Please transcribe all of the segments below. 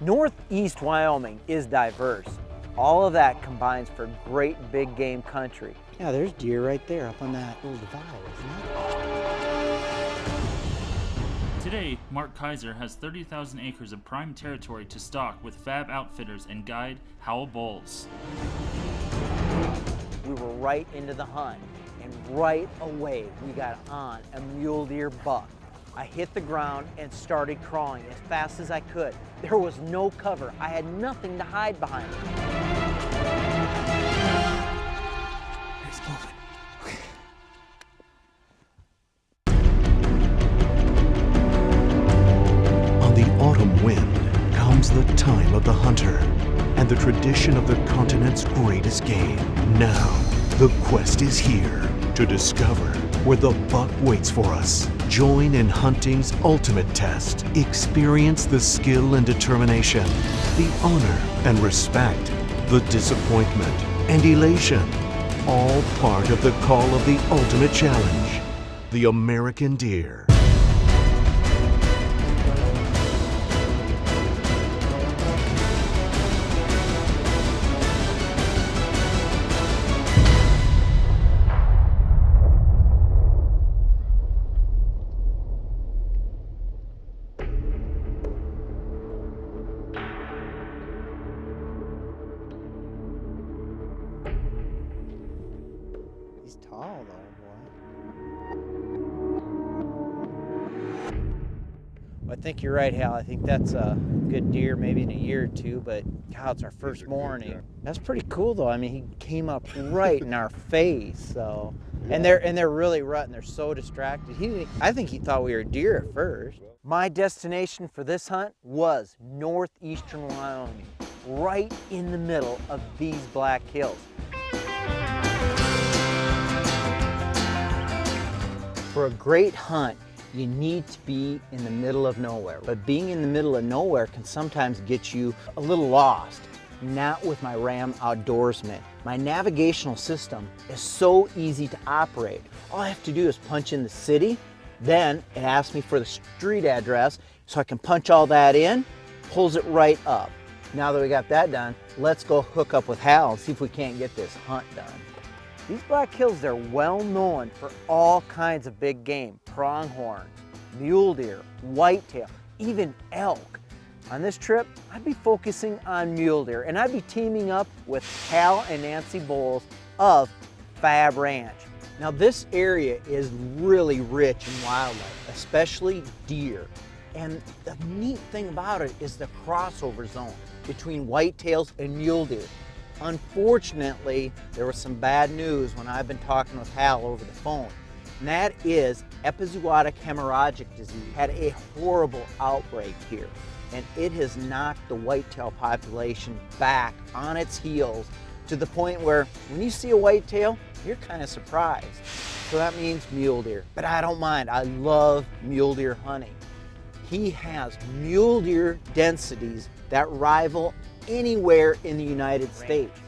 Northeast Wyoming is diverse. All of that combines for great big game country. Yeah, there's deer right there up on that little divide, isn't it? Today, Mark Kaiser has 30,000 acres of prime territory to stock with Fab Outfitters and guide Howell Bowles. We were right into the hunt, and right away we got on a mule deer buck. I hit the ground and started crawling as fast as I could. There was no cover. I had nothing to hide behind. He's moving. On the autumn wind comes the time of the hunter and the tradition of the continent's greatest game. Now, the quest is here to discover where the buck waits for us. Join in hunting's ultimate test. Experience the skill and determination, the honor and respect, the disappointment and elation. All part of the call of the ultimate challenge, the American deer. He's tall though, boy. Well, I think you're right, Hal. I think that's a good deer maybe in a year or two, but God, it's our first morning. That's pretty cool though. I mean, he came up right in our face, so. Yeah. And they're really rutting. They're so distracted. I think he thought we were deer at first. My destination for this hunt was northeastern Wyoming, right in the middle of these Black Hills. For a great hunt, you need to be in the middle of nowhere. But being in the middle of nowhere can sometimes get you a little lost. Not with my Ram Outdoorsman. My navigational system is so easy to operate. All I have to do is punch in the city, then it asks me for the street address, so I can punch all that in, pulls it right up. Now that we got that done, let's go hook up with Hal and see if we can't get this hunt done. These Black Hills, they're well known for all kinds of big game. Pronghorns, mule deer, whitetail, even elk. On this trip, I'd be focusing on mule deer, and I'd be teaming up with Hal and Nancy Bowles of Fab Ranch. Now this area is really rich in wildlife, especially deer. And the neat thing about it is the crossover zone between whitetails and mule deer. Unfortunately, there was some bad news when I've been talking with Hal over the phone, and that is epizootic hemorrhagic disease had a horrible outbreak here, and it has knocked the whitetail population back on its heels to the point where when you see a whitetail, you're kind of surprised. So that means mule deer, but I don't mind. I love mule deer hunting. He has mule deer densities that rival anywhere in the United States.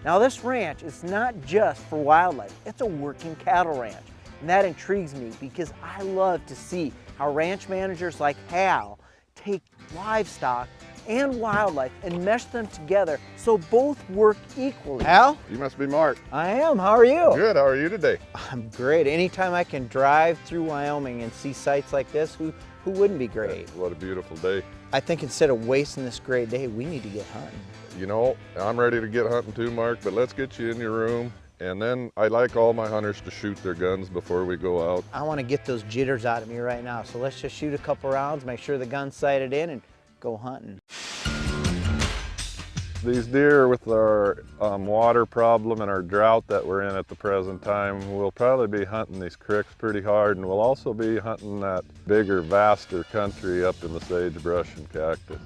Now this ranch is not just for wildlife, it's a working cattle ranch. And that intrigues me because I love to see how ranch managers like Hal take livestock and wildlife and mesh them together so both work equally. Hal? You must be Mark. I am, how are you? Good, how are you today? I'm great. Anytime I can drive through Wyoming and see sights like this, who wouldn't be great? What a beautiful day. I think instead of wasting this great day, we need to get hunting. You know, I'm ready to get hunting too, Mark, but let's get you in your room. And then I like all my hunters to shoot their guns before we go out. I want to get those jitters out of me right now. So let's just shoot a couple rounds, make sure the gun's sighted in, and go hunting. These deer, with our water problem and our drought that we're in at the present time, we'll probably be hunting these creeks pretty hard, and we'll also be hunting that bigger, vaster country up in the sagebrush and cactus.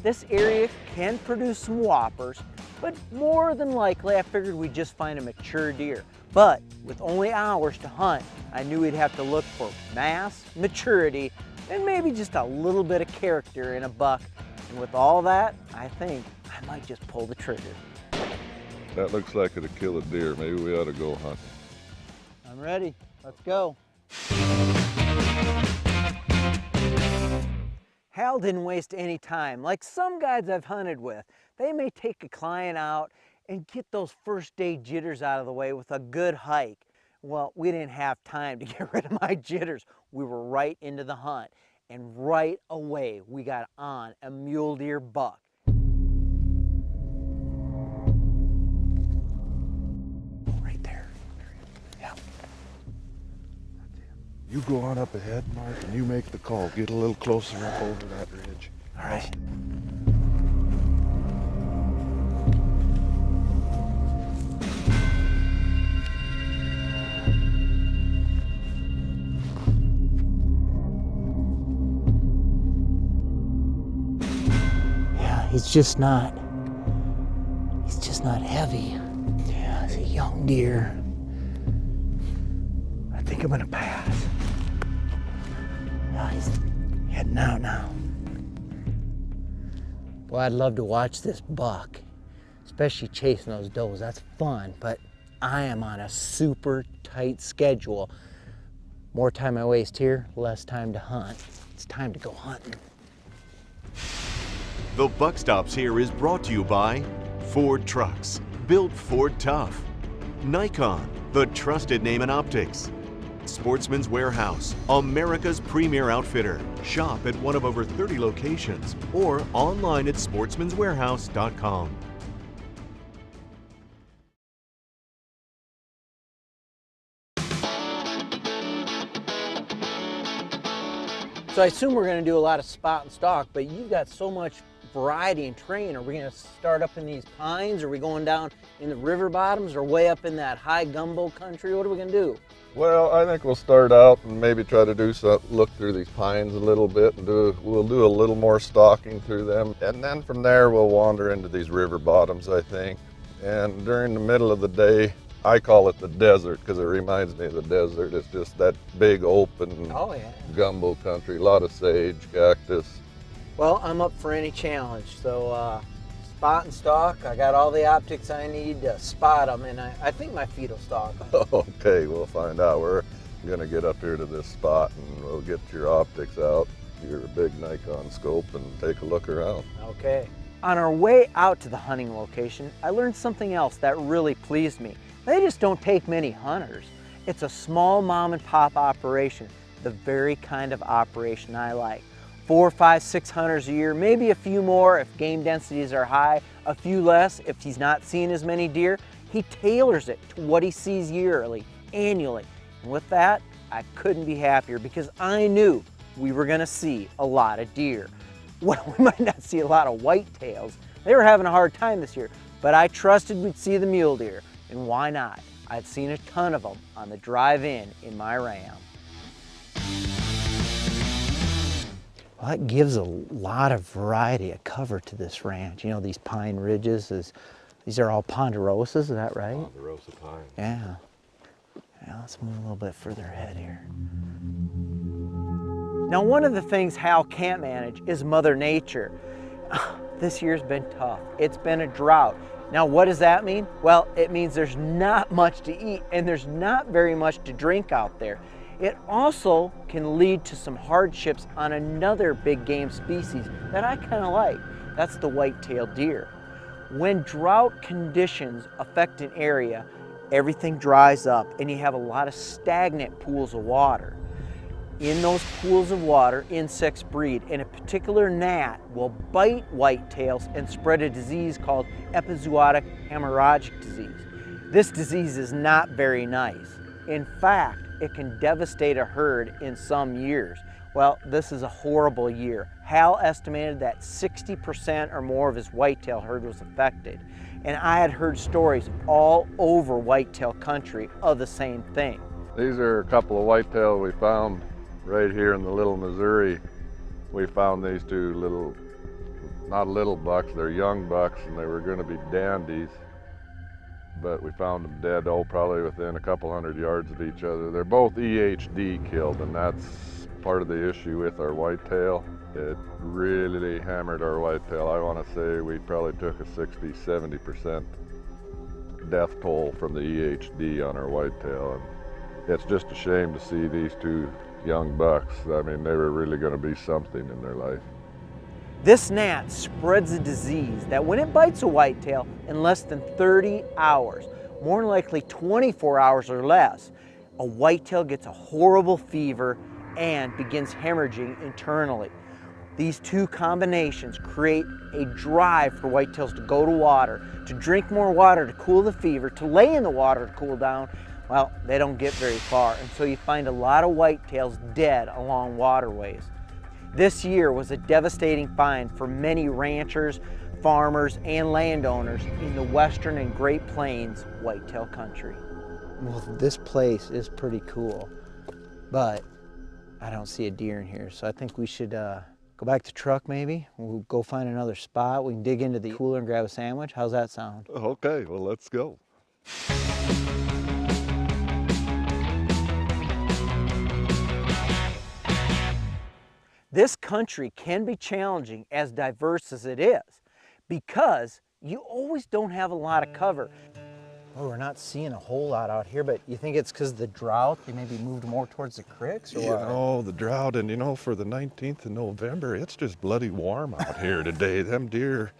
This area can produce some whoppers, but more than likely I figured we'd just find a mature deer. But with only hours to hunt, I knew we'd have to look for mass, maturity, and maybe just a little bit of character in a buck. And with all that, I think I might just pull the trigger. That looks like it'll kill a deer. Maybe we ought to go hunting. I'm ready. Let's go. Hal didn't waste any time. Like some guides I've hunted with, they may take a client out and get those first day jitters out of the way with a good hike. Well, we didn't have time to get rid of my jitters. We were right into the hunt, and right away we got on a mule deer buck. Right there. Yeah. You go on up ahead, Mark, and you make the call. Get a little closer up over that ridge. All right. Yeah, he's just not heavy. Yeah, he's a young deer. I think I'm gonna pass. Oh, he's heading out now. Well, I'd love to watch this buck, especially chasing those does. That's fun, but I am on a super tight schedule. More time I waste here, less time to hunt. It's time to go hunting. The Buck Stops here is brought to you by Ford Trucks, built Ford tough. Nikon, the trusted name in optics. Sportsman's Warehouse, America's premier outfitter. Shop at one of over 30 locations or online at sportsmanswarehouse.com. So I assume we're gonna do a lot of spot and stalk, but you've got so much variety and terrain. Are we gonna start up in these pines? Are we going down in the river bottoms or way up in that high gumbo country? What are we gonna do? Well, I think we'll start out and maybe try to do some, look through these pines a little bit and we'll do a little more stalking through them. And then from there we'll wander into these river bottoms, I think. And during the middle of the day, I call it the desert because it reminds me of the desert. It's just that big open gumbo country, a lot of sage, cactus. Well, I'm up for any challenge. So spot and stalk, I got all the optics I need to spot them, and I think my feet will stalk them. Okay, we'll find out. We're gonna get up here to this spot and we'll get your optics out, your big Nikon scope, and take a look around. Okay. On our way out to the hunting location, I learned something else that really pleased me. They just don't take many hunters. It's a small mom and pop operation, the very kind of operation I like. 4, 5, 6 hunters a year, maybe a few more if game densities are high, a few less if he's not seeing as many deer. He tailors it to what he sees yearly, annually. And with that, I couldn't be happier because I knew we were gonna see a lot of deer. Well, we might not see a lot of whitetails. They were having a hard time this year, but I trusted we'd see the mule deer. And why not? I'd seen a ton of them on the drive-in in my Ram. Well, that gives a lot of variety of cover to this ranch. You know, these pine ridges, these are all ponderosas, is that right? Ponderosa pine. Yeah. Yeah, let's move a little bit further ahead here. Now, one of the things Hal can't manage is Mother Nature. This year's been tough. It's been a drought. Now, what does that mean? Well, it means there's not much to eat and there's not very much to drink out there. It also can lead to some hardships on another big game species that I kind of like. That's the white-tailed deer. When drought conditions affect an area, everything dries up and you have a lot of stagnant pools of water. In those pools of water, insects breed, and a particular gnat will bite whitetails and spread a disease called epizootic hemorrhagic disease. This disease is not very nice. In fact, it can devastate a herd in some years. Well, this is a horrible year. Hal estimated that 60% or more of his whitetail herd was affected. And I had heard stories all over whitetail country of the same thing. These are a couple of whitetail we found right here in the Little Missouri. We found these two little, not little bucks, they're young bucks, and they were going to be dandies. But we found them dead, probably within a couple hundred yards of each other. They're both EHD killed, and that's part of the issue with our whitetail. It really hammered our whitetail. I want to say we probably took a 60–70% death toll from the EHD on our whitetail. And it's just a shame to see these two young bucks. I mean, they were really going to be something in their life. This gnat spreads a disease that when it bites a whitetail in less than 30 hours, more than likely 24 hours or less, a whitetail gets a horrible fever and begins hemorrhaging internally. These two combinations create a drive for whitetails to go to water, to drink more water to cool the fever, to lay in the water to cool down. Well, they don't get very far, and so you find a lot of whitetails dead along waterways. This year was a devastating find for many ranchers, farmers, and landowners in the western and Great Plains whitetail country. Well, this place is pretty cool, but I don't see a deer in here, so I think we should go back to truck maybe. We'll go find another spot. We can dig into the cooler and grab a sandwich. How's that sound? Okay, well, let's go. This country can be challenging, as diverse as it is, because you always don't have a lot of cover. Oh, we're not seeing a whole lot out here, but you think it's because of the drought? They maybe moved more towards the creeks, or You know, the drought, and you know, for the 19th of November, it's just bloody warm out here today. Them deer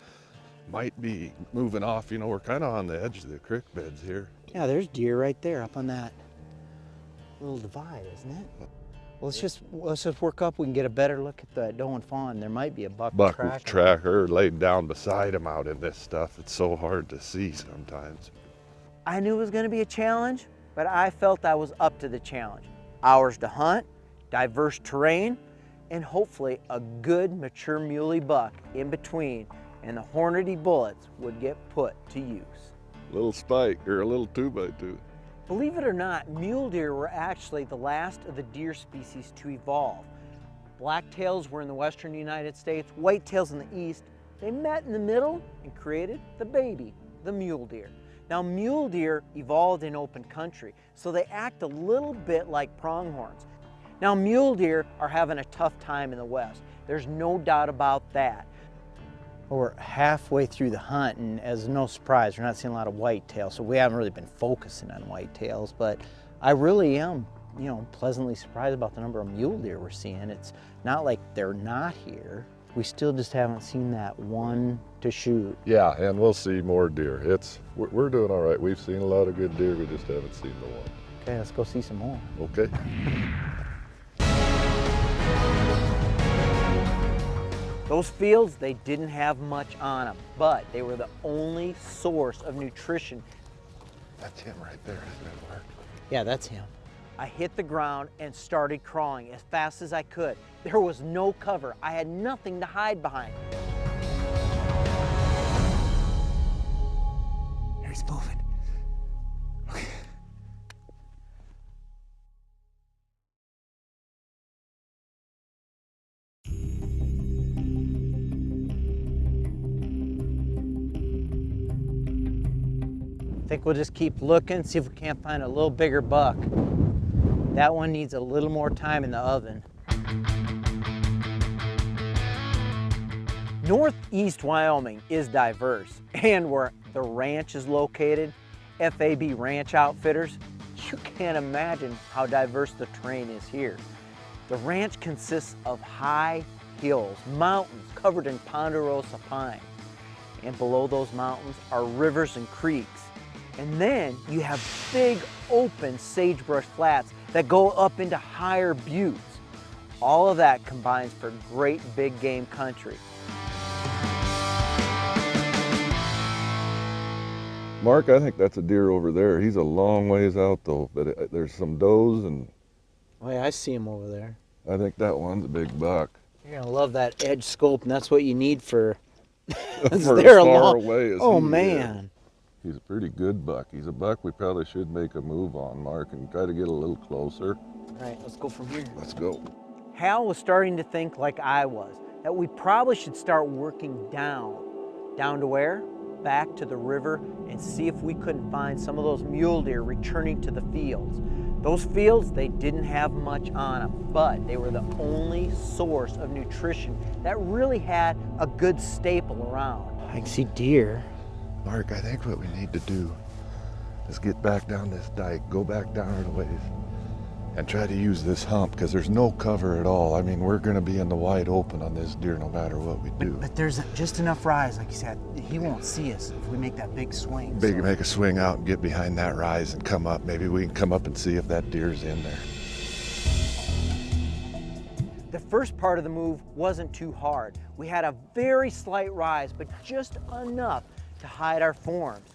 might be moving off. You know, we're kind of on the edge of the creek beds here. Yeah, there's deer right there up on that little divide, isn't it? Well, let's just work up. We can get a better look at the doe and fawn. There might be a buck With tracker laid down beside him out in this stuff. It's so hard to see sometimes. I knew it was going to be a challenge, but I felt I was up to the challenge. Hours to hunt, diverse terrain, and hopefully a good mature muley buck in between, and the Hornady bullets would get put to use. Little spike or a little 2x2. Believe it or not, mule deer were actually the last of the deer species to evolve. Blacktails were in the western United States, whitetails in the east. They met in the middle and created the baby, the mule deer. Now, mule deer evolved in open country, so they act a little bit like pronghorns. Now, mule deer are having a tough time in the West. There's no doubt about that. We're halfway through the hunt, and as no surprise, we're not seeing a lot of whitetails, so we haven't really been focusing on whitetails, but I really am, you know, pleasantly surprised about the number of mule deer we're seeing. It's not like they're not here. We still just haven't seen that one to shoot. Yeah, and we'll see more deer. We're doing all right. We've seen a lot of good deer. We just haven't seen the one. Okay, let's go see some more. Okay. Those fields, they didn't have much on them, but they were the only source of nutrition. That's him right there, isn't it, Mark? Yeah, that's him. I hit the ground and started crawling as fast as I could. There was no cover. I had nothing to hide behind. There he's moving. Okay. I think we'll just keep looking, see if we can't find a little bigger buck. That one needs a little more time in the oven. Northeast Wyoming is diverse, and where the ranch is located, FAB Ranch Outfitters, you can't imagine how diverse the terrain is here. The ranch consists of high hills, mountains covered in ponderosa pine, and below those mountains are rivers and creeks. And then you have big open sagebrush flats that go up into higher buttes. All of that combines for great big game country. Mark, I think that's a deer over there. He's a long ways out though, but there's some does, and Oh yeah, I see him over there. I think that one's a big buck. You're gonna love that edge scope, and that's what you need for, For as they're far long. away as Oh he is. man. He's a pretty good buck. He's a buck we probably should make a move on, Mark, and try to get a little closer. All right, let's go from here. Let's go. Hal was starting to think like I was, that we probably should start working down. Down to where? Back to the river, and see if we couldn't find some of those mule deer returning to the fields. Those fields, they didn't have much on them, but they were the only source of nutrition that really had a good staple around. I can see deer. Mark, I think what we need to do is get back down this dike, go back down a ways, and try to use this hump because there's no cover at all. I mean, we're going to be in the wide open on this deer no matter what we do. But there's just enough rise, like you said. He won't see us if we make that big swing. Make a swing out and get behind that rise and come up. Maybe we can come up and see if that deer's in there. The first part of the move wasn't too hard. We had a very slight rise, but just enough to hide our forms.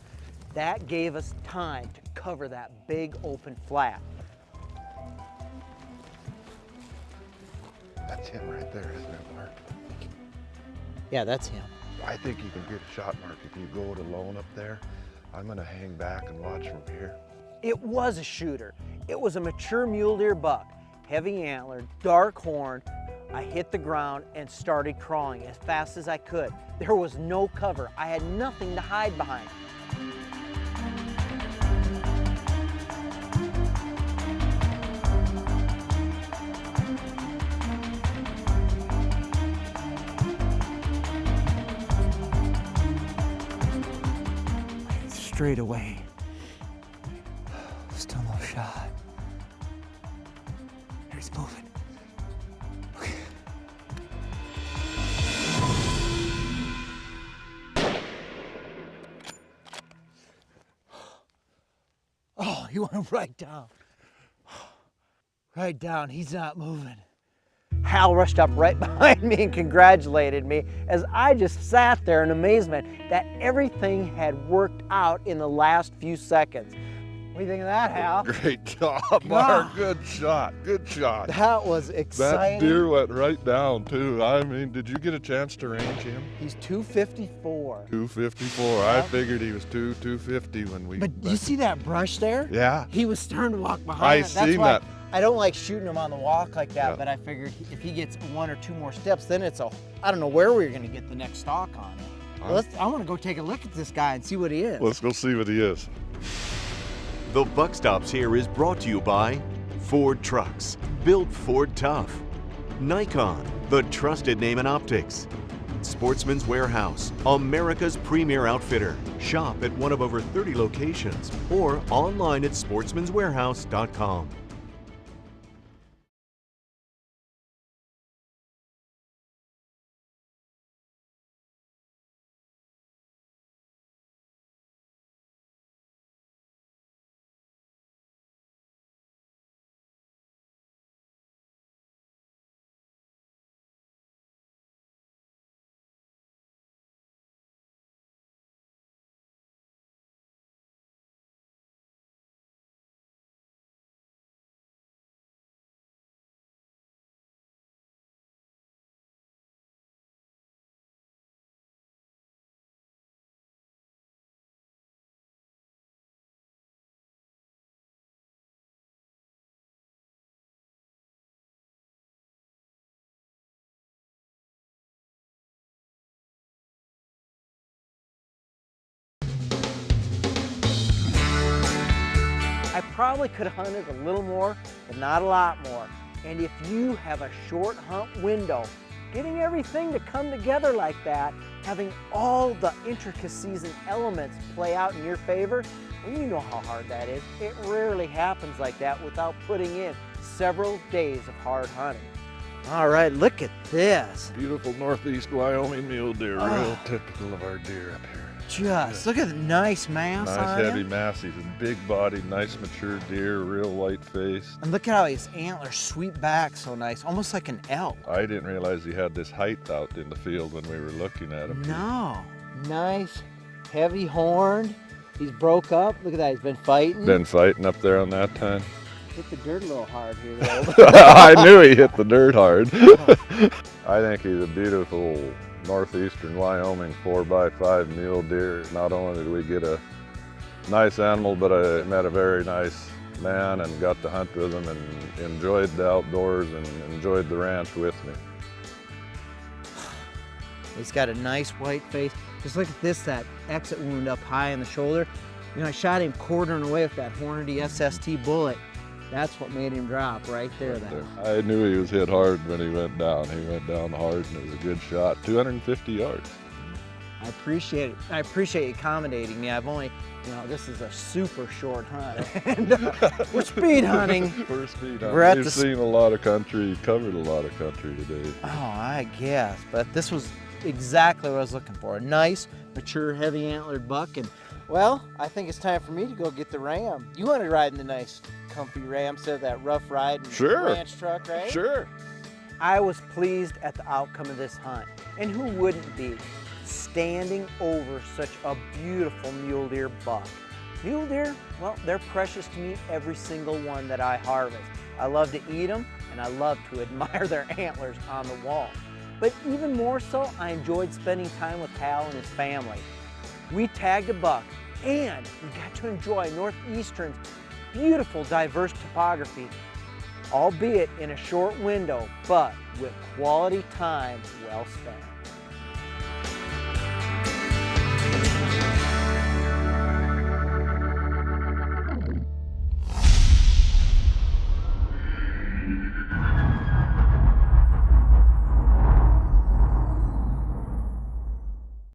That gave us time to cover that big open flat. That's him right there, isn't it, Mark? Yeah, that's him. I think you can get a shot, Mark, if you go it alone up there. I'm gonna hang back and watch from here. It was a shooter. It was a mature mule deer buck, heavy antlered, dark horn. I hit the ground and started crawling as fast as I could. There was no cover. I had nothing to hide behind. Straight away. Still no shot. He's moving. Okay. Oh, he went right down. Right down. He's not moving. Hal rushed up right behind me and congratulated me as I just sat there in amazement that everything had worked out in the last few seconds. What do you think of that, Hal? Great job, Mark. Good shot. Good shot. That was exciting. That deer went right down, too. I mean, did you get a chance to range him? He's 254. 254. I figured he was 250 when we... But you see that brush there? Yeah. He was starting to walk behind I it. That's seen why that. I don't like shooting him on the walk like that, Yeah. but I figured if he gets one or two more steps, then it's I don't know where we're going to get the next stalk on him. Well, I want to go take a look at this guy and see what he is. Let's go see what he is. The Buck Stops here is brought to you by Ford Trucks, built Ford tough. Nikon, the trusted name in optics. Sportsman's Warehouse, America's premier outfitter. Shop at one of over 30 locations or online at sportsmanswarehouse.com. I probably could have hunted a little more, but not a lot more. And if you have a short hunt window, getting everything to come together like that, having all the intricacies and elements play out in your favor, well, you know how hard that is. It rarely happens like that without putting in several days of hard hunting. All right, look at this. Beautiful northeast Wyoming mule deer, real typical of our deer up here. Just look at the nice mass Nice on heavy him. mass. He's a big bodied, nice mature deer, real white face. And look at how his antlers sweep back so nice, almost like an elk. I didn't realize he had this height out in the field when we were looking at him. No. Nice, heavy horn. He's broke up. Look at that, he's been fighting. Been fighting up there on that time. Hit the dirt a little hard here though. I knew he hit the dirt hard. I think he's a beautiful northeastern Wyoming 4x5 mule deer. Not only did we get a nice animal, but I met a very nice man and got to hunt with him and enjoyed the outdoors and enjoyed the ranch with me. He's got a nice white face. Just look at this, that exit wound up high in the shoulder. You know, I shot him quartering away with that Hornady SST bullet. That's what made him drop right there. I knew he was hit hard when he went down. He went down hard and it was a good shot. 250 yards. I appreciate it. I appreciate accommodating me. I've only, you know, this is a super short hunt. And we're speed hunting. We're speed We're at hunting. You've seen a lot of country, covered a lot of country today. Oh, I guess. But this was exactly what I was looking for. A nice, mature, heavy antlered buck. And well, I think it's time for me to go get the ram. You want to ride in the nice, comfy ram instead of that rough ride and ranch truck, right? Sure. I was pleased at the outcome of this hunt. And who wouldn't be? Standing over such a beautiful mule deer buck. Mule deer, well, they're precious to me, every single one that I harvest. I love to eat them, and I love to admire their antlers on the wall. But even more so, I enjoyed spending time with Hal and his family. We tagged a buck, and we got to enjoy Northeastern's beautiful, diverse topography, albeit in a short window, but with quality time well spent.